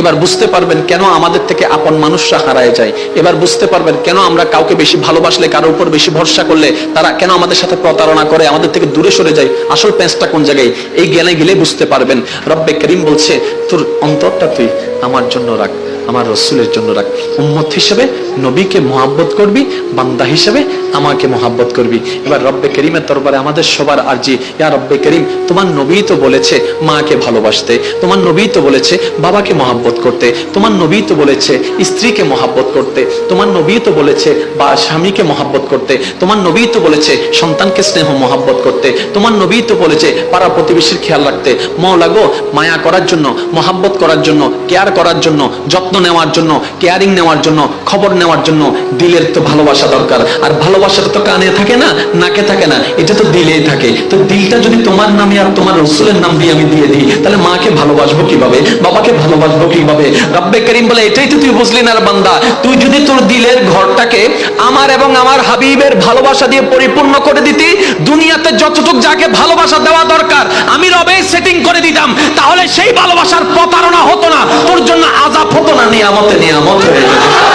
এবার বুঝতে পারবেন কেন আমাদের থেকে আপন মানুষরা হারায় যায়। এবার বুঝতে পারবেন কেন আমরা কাউকে বেশি ভালোবাসলে, কারোর উপর বেশি ভরসা করলে তারা কেন আমাদের সাথে প্রতারণা করে, আমাদের থেকে দূরে সরে যায়। আসল প্যাঁচটা কোন জায়গায়, এই জ্ঞানে গেলে বুঝতে পারবেন। রব্বে করিম বলছে, তোর অন্তরটা তুই আমার জন্য রাখ, আমার রসুলের জন্য রাখ। উম্মত হিসেবে নবীকে মহাব্বত করবি, বান্দা হিসেবে আমাকে মহাব্বত করবি। এবার রব্বে করিমের দরবারে আমাদের সবার আরজি, ইয়া রব্বে করিম, তোমার নবী তো বলেছে মাকে ভালোবাসতে, তোমার নবী তো বলেছে বাবাকে মহাব্বত করতে, তোমার নবী তো বলেছে স্ত্রীকে মহাব্বত করতে, তোমার নবী তো বলেছে বা স্বামীকে মহাব্বত করতে, তোমার নবী তো বলেছে সন্তানকে স্নেহ মহাব্বত করতে, তোমার নবী তো বলেছে পাড়া প্রতিবেশীর খেয়াল রাখতে। মওলা গো, মায়া করার জন্য, মহাব্বত করার জন্য, কেয়ার করার জন্য, যত্ন নেওয়ার জন্য, কেয়ারিং নেওয়ার জন্য, খবর নেওয়ার জন্য দিলের তো ভালোবাসা দরকার। আর ভালোবাসাটা তো কানে থাকে না, নাকে থাকে না, এটা তো দিলেই থাকে। তো দিলটা যদি তোমার নামে আর তোমার রসুলের নাম দিয়ে আমি দিয়ে দিই, তাহলে মাকে ভালোবাসবো কিভাবে, বাবাকে ভালোবাসবো কিভাবে? রব্বে করিম বলে, এটাই তো তুই বুঝলি না বান্দা। তুই যদি তোর দিলের ঘরটাকে আমার এবং আমার হাবিবের ভালোবাসা দিয়ে পরিপূর্ণ করে দিতি, দুনিয়াতে যতটুক যাকে ভালোবাসা দেওয়া দরকার আমি রবে সেটিং করে দিতাম, তাহলে সেই ভালোবাসার প্রতারণা হতো না, তোর জন্য আযাব হতো না, নিয়ামতে নিয়ামত হয়ে যেত।